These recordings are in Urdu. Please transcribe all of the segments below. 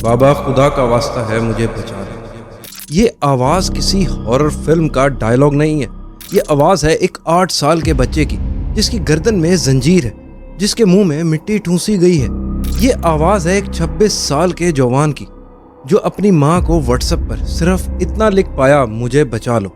بابا خدا کا واسطہ ہے مجھے بچا لے۔ یہ آواز کسی ہارر فلم کا ڈائلاگ نہیں ہے، یہ آواز ہے ایک 8 سال کے بچے کی جس کی گردن میں زنجیر ہے، جس کے منہ میں مٹی ٹھونسی گئی ہے۔ یہ آواز ہے ایک 26 سال کے جوان کی جو اپنی ماں کو واٹس ایپ پر صرف اتنا لکھ پایا، مجھے بچا لو۔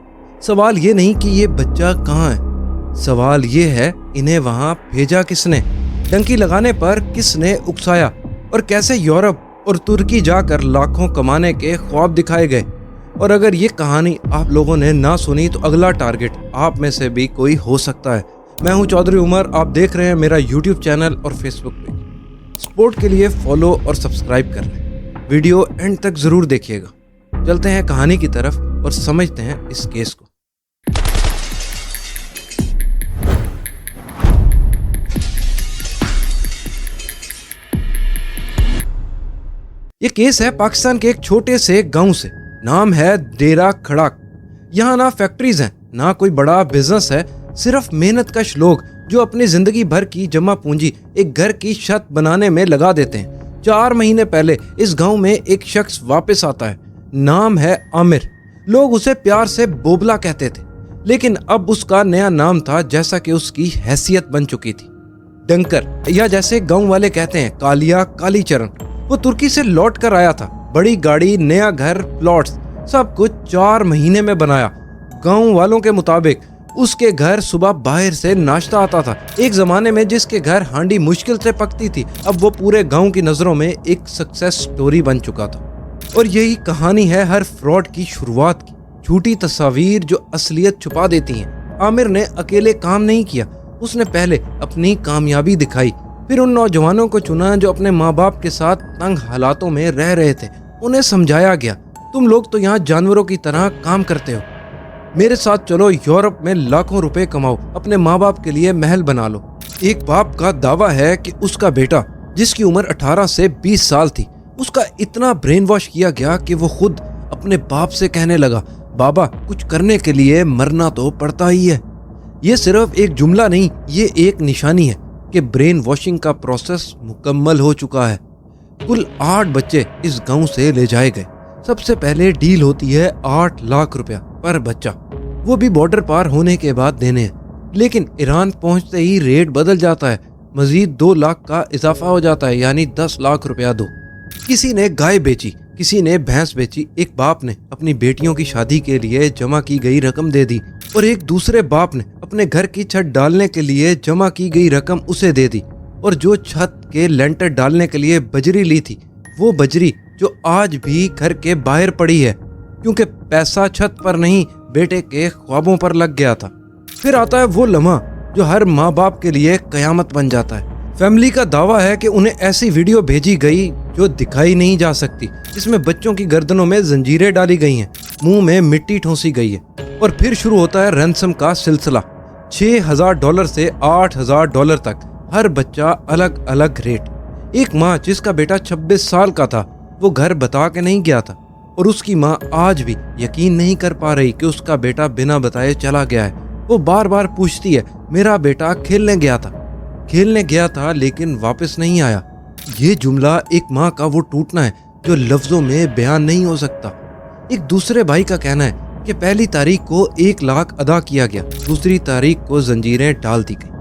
سوال یہ نہیں کہ یہ بچہ کہاں ہے، سوال یہ ہے انہیں وہاں بھیجا کس نے، ڈنکی لگانے پر کس نے اکسایا، اور کیسے یورپ اور ترکی جا کر لاکھوں کمانے کے خواب دکھائے گئے۔ اور اگر یہ کہانی آپ لوگوں نے نہ سنی تو اگلا ٹارگٹ آپ میں سے بھی کوئی ہو سکتا ہے۔ میں ہوں چودھری عمر، آپ دیکھ رہے ہیں میرا یوٹیوب چینل اور فیس بک پیج۔ سپورٹ کے لیے فالو اور سبسکرائب کر لیں، ویڈیو اینڈ تک ضرور دیکھیے گا۔ چلتے ہیں کہانی کی طرف اور سمجھتے ہیں اس کیس کو۔ یہ کیس ہے پاکستان کے ایک چھوٹے سے گاؤں سے، نام ہے ڈیرہ کھڑاک۔ یہاں نہ فیکٹریز ہیں، نہ کوئی بڑا بزنس ہے، صرف محنت کش لوگ جو اپنی زندگی بھر کی جمع پونجی ایک گھر کی چھت بنانے میں لگا دیتے ہیں۔ 4 مہینے پہلے اس گاؤں میں ایک شخص واپس آتا ہے، نام ہے عامر۔ لوگ اسے پیار سے بوبلا کہتے تھے، لیکن اب اس کا نیا نام تھا جیسا کہ اس کی حیثیت بن چکی تھی، ڈنکر، یا جیسے گاؤں والے کہتے ہیں کالیا کالی چرن۔ وہ ترکی سے لوٹ کر آیا تھا، بڑی گاڑی، نیا گھر، پلاٹس، سب کچھ 4 مہینے میں بنایا۔ گاؤں والوں کے مطابق اس کے گھر صبح باہر سے ناشتہ آتا تھا۔ ایک زمانے میں جس کے گھر ہانڈی مشکل سے پکتی تھی، اب وہ پورے گاؤں کی نظروں میں ایک سکسیس سٹوری بن چکا تھا۔ اور یہی کہانی ہے ہر فراڈ کی شروعات کی، جھوٹی تصاویر جو اصلیت چھپا دیتی ہیں۔ عامر نے اکیلے کام نہیں کیا، اس نے پہلے اپنی کامیابی دکھائی، پھر ان نوجوانوں کو چنا جو اپنے ماں باپ کے ساتھ تنگ حالاتوں میں رہ رہے تھے۔ انہیں سمجھایا گیا، تم لوگ تو یہاں جانوروں کی طرح کام کرتے ہو، میرے ساتھ چلو، یورپ میں لاکھوں روپے کماؤ، اپنے ماں باپ کے لیے محل بنا لو۔ ایک باپ کا دعویٰ ہے کہ اس کا بیٹا جس کی عمر 18 سے 20 سال تھی، اس کا اتنا برین واش کیا گیا کہ وہ خود اپنے باپ سے کہنے لگا، بابا کچھ کرنے کے لیے مرنا تو پڑتا ہی ہے۔ یہ صرف ایک جملہ نہیں، یہ ایک نشانی ہے کہ برین واشنگ کا پروسیس مکمل ہو چکا ہے۔ کل 8 بچے اس گاؤں سے لے جائے گئے۔ سب سے پہلے ڈیل ہوتی ہے 8 لاکھ روپیہ پر بچہ، وہ بھی بارڈر پار ہونے کے بعد دینے ہیں۔ لیکن ایران پہنچتے ہی ریٹ بدل جاتا ہے، مزید 2 لاکھ کا اضافہ ہو جاتا ہے، یعنی 10 لاکھ روپیہ دو۔ کسی نے گائے بیچی، کسی نے بھینس بیچی۔ ایک باپ نے اپنی بیٹیوں کی شادی کے لیے جمع کی گئی رقم دے دی، اور ایک دوسرے باپ نے اپنے گھر کی چھت ڈالنے کے لیے جمع کی گئی رقم اسے دے دی۔ اور جو چھت کے لینٹر ڈالنے کے لیے بجری لی تھی، وہ بجری جو آج بھی گھر کے باہر پڑی ہے، کیونکہ پیسہ چھت پر نہیں بیٹے کے خوابوں پر لگ گیا تھا۔ پھر آتا ہے وہ لمحہ جو ہر ماں باپ کے لیے قیامت بن جاتا ہے۔ فیملی کا دعویٰ ہے کہ انہیں ایسی ویڈیو بھیجی گئی جو دکھائی نہیں جا سکتی، جس میں بچوں کی گردنوں میں زنجیریں ڈالی گئی ہیں، منہ میں مٹی ٹھونسی گئی ہے۔ اور پھر شروع ہوتا ہے رینسم کا سلسلہ، $6,000 سے $8,000 تک، ہر بچہ الگ الگ ریٹ۔ ایک ماں جس کا بیٹا 26 سال کا تھا، وہ گھر بتا کے نہیں گیا تھا، اور اس کی ماں آج بھی یقین نہیں کر پا رہی کہ اس کا بیٹا بنا بتائے چلا گیا ہے۔ وہ بار بار پوچھتی ہے، میرا بیٹا کھیلنے گیا تھا لیکن واپس نہیں آیا۔ یہ جملہ ایک ماں کا وہ ٹوٹنا ہے جو لفظوں میں بیان نہیں ہو سکتا۔ ایک دوسرے بھائی کا کہنا ہے کہ پہلی تاریخ کو 1 لاکھ ادا کیا گیا، دوسری تاریخ کو زنجیریں ڈال دی گئی۔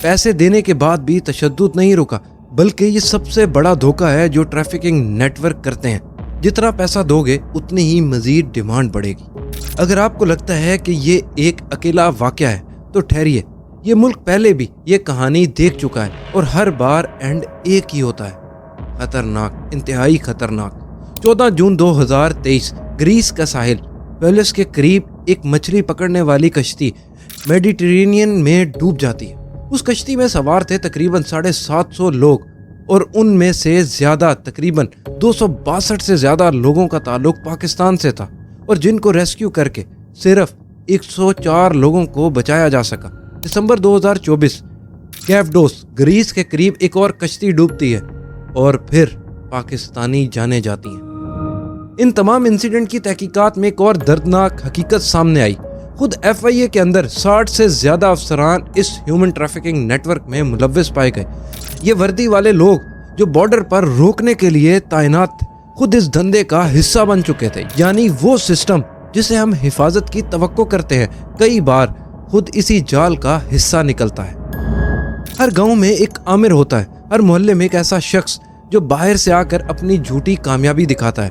پیسے دینے کے بعد بھی تشدد نہیں رکا، بلکہ یہ سب سے بڑا دھوکہ ہے جو ٹریفکنگ نیٹ ورک کرتے ہیں۔ جتنا پیسہ دو گے اتنی ہی مزید ڈیمانڈ بڑھے گی۔ اگر آپ کو لگتا ہے کہ یہ ایک اکیلا واقعہ ہے تو ٹھہریے، یہ ملک پہلے بھی یہ کہانی دیکھ چکا ہے، اور ہر بار اینڈ ایک ہی ہوتا ہے، خطرناک، انتہائی خطرناک۔ 14 جون 2023 گریس کا ساحل پیلس کے قریب ایک مچھلی پکڑنے والی کشتی میڈیٹرینین میں ڈوب جاتی ہے۔ اس کشتی میں سوار تھے تقریباً 750 لوگ، اور ان میں سے زیادہ تقریباً 262 سے زیادہ لوگوں کا تعلق پاکستان سے تھا، اور جن کو ریسکیو کر کے صرف 104 لوگوں کو بچایا جا سکا۔ دسمبر 2024 کیفڈوس گریس کے قریب ایک اور کشتی ڈوبتی ہے، اور پھر پاکستانی جانیں جاتی ہیں۔ ان تمام انسیڈنٹ کی تحقیقات میں ایک اور دردناک حقیقت سامنے آئی۔ خود FIA کے اندر 60 سے زیادہ افسران اس ہیومن ٹریفکنگ نیٹ ورک میں ملوث پائے گئے۔ یہ وردی والے لوگ جو بارڈر پر روکنے کے لیے تعینات تھے، خود اس دھندے کا حصہ بن چکے تھے، یعنی وہ سسٹم جسے ہم حفاظت کی توقع کرتے ہیں کئی بار خود اسی جال کا حصہ نکلتا ہے۔ ہر گاؤں میں ایک عامر ہوتا ہے، ہر محلے میں ایک ایسا شخص جو باہر سے آ کر اپنی جھوٹی کامیابی دکھاتا ہے۔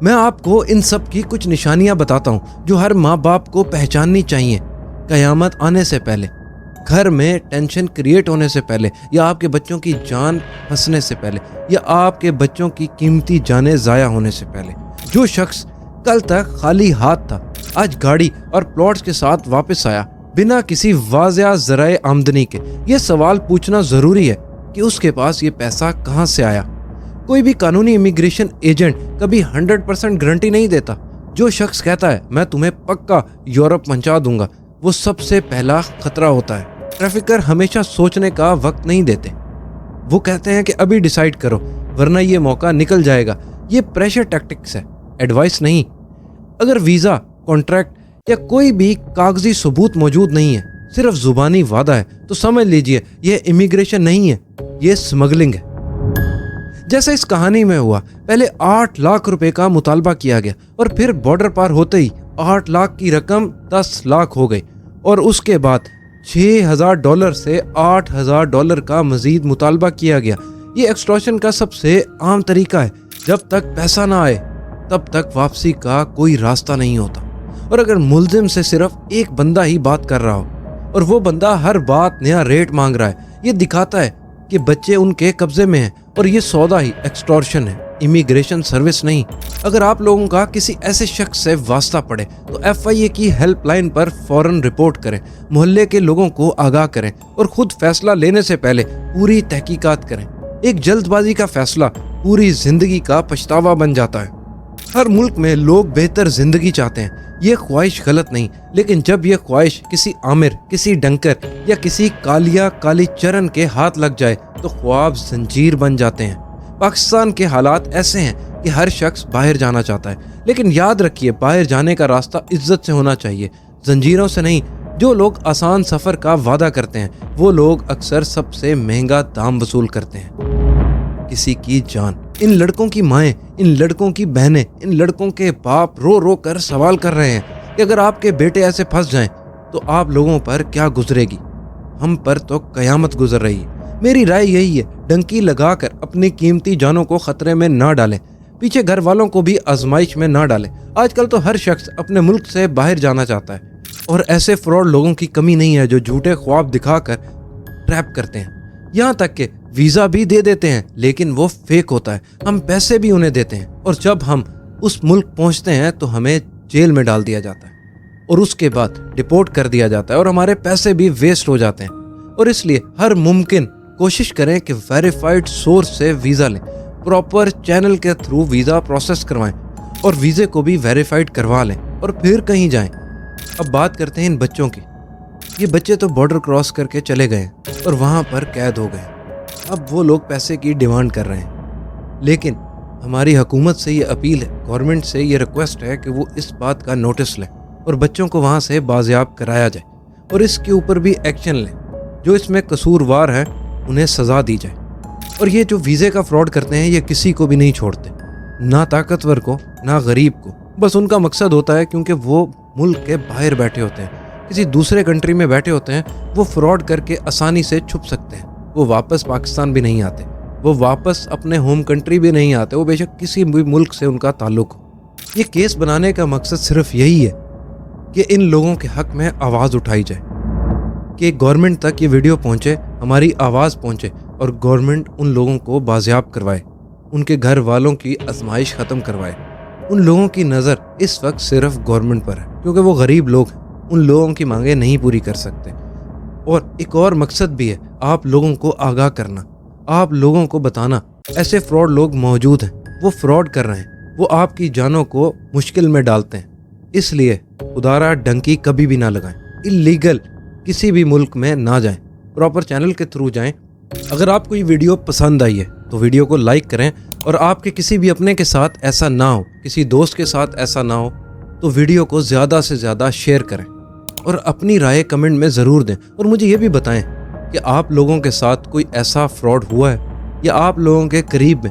میں آپ کو ان سب کی کچھ نشانیاں بتاتا ہوں جو ہر ماں باپ کو پہچاننی چاہیے قیامت آنے سے پہلے، گھر میں ٹینشن کریٹ ہونے سے پہلے، یا آپ کے بچوں کی جان پھنسنے سے پہلے، یا آپ کے بچوں کی قیمتی جانیں ضائع ہونے سے پہلے۔ جو شخص کل تک خالی ہاتھ تھا آج گاڑی اور پلاٹس کے ساتھ واپس آیا بنا کسی واضح ذرائع آمدنی کے، یہ سوال پوچھنا ضروری ہے کہ اس کے پاس یہ پیسہ کہاں سے آیا۔ کوئی بھی قانونی امیگریشن ایجنٹ کبھی 100% گارنٹی نہیں دیتا۔ جو شخص کہتا ہے میں تمہیں پکا یورپ پہنچا دوں گا، وہ سب سے پہلا خطرہ ہوتا ہے۔ ٹریفکر ہمیشہ سوچنے کا وقت نہیں دیتے، وہ کہتے ہیں کہ ابھی ڈیسائیڈ کرو ورنہ یہ موقع نکل جائے گا۔ یہ پریشر ٹیکٹکس ہے، ایڈوائس نہیں۔ اگر ویزا، کانٹریکٹ یا کوئی بھی کاغذی ثبوت موجود نہیں ہے، صرف زبانی وعدہ ہے، تو سمجھ لیجئے یہ امیگریشن نہیں ہے، یہ اسمگلنگ ہے۔ جیسا اس کہانی میں ہوا، پہلے 8 لاکھ روپے کا مطالبہ کیا گیا اور پھر بارڈر پار ہوتے ہی 8 لاکھ کی رقم 10 لاکھ ہو گئی، اور اس کے بعد $6,000 سے $8,000 کا مزید مطالبہ کیا گیا۔ یہ ایکسٹورشن کا سب سے عام طریقہ ہے۔ جب تک پیسہ نہ آئے تب تک واپسی کا کوئی راستہ نہیں ہوتا، اور اگر ملزم سے صرف ایک بندہ ہی بات کر رہا ہو اور وہ بندہ ہر بات نیا ریٹ مانگ رہا ہے، یہ دکھاتا ہے کہ بچے ان کے قبضے میں ہیں اور یہ سودا ہی ایکسٹورشن ہے، امیگریشن سروس نہیں۔ اگر آپ لوگوں کا کسی ایسے شخص سے واسطہ پڑے تو FIA کی ہیلپ لائن پر فوراً رپورٹ کریں، محلے کے لوگوں کو آگاہ کریں اور خود فیصلہ لینے سے پہلے پوری تحقیقات کریں۔ ایک جلد بازی کا فیصلہ پوری زندگی کا پچھتاوا بن جاتا ہے۔ ہر ملک میں لوگ بہتر زندگی چاہتے ہیں، یہ خواہش غلط نہیں، لیکن جب یہ خواہش کسی عامر، کسی ڈنکر یا کسی کالی چرن کے ہاتھ لگ جائے تو خواب زنجیر بن جاتے ہیں۔ پاکستان کے حالات ایسے ہیں کہ ہر شخص باہر جانا چاہتا ہے، لیکن یاد رکھیے باہر جانے کا راستہ عزت سے ہونا چاہیے، زنجیروں سے نہیں۔ جو لوگ آسان سفر کا وعدہ کرتے ہیں وہ لوگ اکثر سب سے مہنگا دام وصول کرتے ہیں، کسی کی جان۔ ان لڑکوں کی مائیں، ان لڑکوں کی بہنیں، ان لڑکوں کے باپ رو رو کر سوال کر رہے ہیں کہ اگر آپ کے بیٹے ایسے پھنس جائیں تو آپ لوگوں پر کیا گزرے گی؟ ہم پر تو قیامت گزر رہی ہے۔ میری رائے یہی ہے، ڈنکی لگا کر اپنی قیمتی جانوں کو خطرے میں نہ ڈالیں، پیچھے گھر والوں کو بھی آزمائش میں نہ ڈالیں۔ آج کل تو ہر شخص اپنے ملک سے باہر جانا چاہتا ہے، اور ایسے فراڈ لوگوں کی کمی نہیں ہے جو جھوٹے خواب دکھا کر ٹریپ کرتے ہیں، یہاں تک کہ ویزا بھی دے دیتے ہیں لیکن وہ فیک ہوتا ہے۔ ہم پیسے بھی انہیں دیتے ہیں اور جب ہم اس ملک پہنچتے ہیں تو ہمیں جیل میں ڈال دیا جاتا ہے اور اس کے بعد ڈپورٹ کر دیا جاتا ہے اور ہمارے پیسے بھی ویسٹ ہو جاتے ہیں۔ اور اس لیے ہر ممکن کوشش کریں کہ ویریفائڈ سورس سے ویزا لیں، پراپر چینل کے تھرو ویزا پروسیس کروائیں اور ویزے کو بھی ویریفائڈ کروا لیں اور پھر کہیں جائیں۔ اب بات کرتے ہیں ان بچوں کی۔ یہ بچے تو بارڈر کراس کر کے چلے گئے اور وہاں پر قید ہو گئے، اب وہ لوگ پیسے کی ڈیمانڈ کر رہے ہیں، لیکن ہماری حکومت سے یہ اپیل ہے، گورنمنٹ سے یہ ریکویسٹ ہے کہ وہ اس بات کا نوٹس لیں اور بچوں کو وہاں سے بازیاب کرایا جائے اور اس کے اوپر بھی ایکشن لیں۔ جو اس میں قصوروار ہیں انہیں سزا دی جائے۔ اور یہ جو ویزے کا فراڈ کرتے ہیں یہ کسی کو بھی نہیں چھوڑتے، نہ طاقتور کو نہ غریب کو۔ بس ان کا مقصد ہوتا ہے کیونکہ وہ ملک کے باہر بیٹھے ہوتے ہیں، کسی دوسرے کنٹری میں بیٹھے ہوتے ہیں، وہ فراڈ کر کے آسانی سے چھپ سکتے ہیں۔ وہ واپس پاکستان بھی نہیں آتے، وہ واپس اپنے ہوم کنٹری بھی نہیں آتے، وہ بے شک کسی بھی ملک سے ان کا تعلق ہو۔ یہ کیس بنانے کا مقصد صرف یہی ہے کہ ان لوگوں کے حق میں آواز اٹھائی جائے، کہ گورنمنٹ تک یہ ویڈیو پہنچے، ہماری آواز پہنچے اور گورنمنٹ ان لوگوں کو بازیاب کروائے، ان کے گھر والوں کی آزمائش ختم کروائے۔ ان لوگوں کی نظر اس وقت صرف گورنمنٹ پر ہے کیونکہ وہ غریب لوگ ہیں، ان لوگوں کی مانگیں نہیں پوری کر سکتے۔ اور ایک اور مقصد بھی ہے، آپ لوگوں کو آگاہ کرنا، آپ لوگوں کو بتانا ایسے فراڈ لوگ موجود ہیں، وہ فراڈ کر رہے ہیں، وہ آپ کی جانوں کو مشکل میں ڈالتے ہیں۔ اس لیے خدارا ڈنکی کبھی بھی نہ لگائیں، اللیگل کسی بھی ملک میں نہ جائیں، پراپر چینل کے تھرو جائیں۔ اگر آپ کو یہ ویڈیو پسند آئی ہے تو ویڈیو کو لائک کریں، اور آپ کے کسی بھی اپنے کے ساتھ ایسا نہ ہو، کسی دوست کے ساتھ ایسا نہ ہو تو ویڈیو کو زیادہ سے زیادہ شیئر کریں اور اپنی رائے کمنٹ میں ضرور دیں، اور مجھے یہ بھی بتائیں کہ آپ لوگوں کے ساتھ کوئی ایسا فراڈ ہوا ہے یا آپ لوگوں کے قریب میں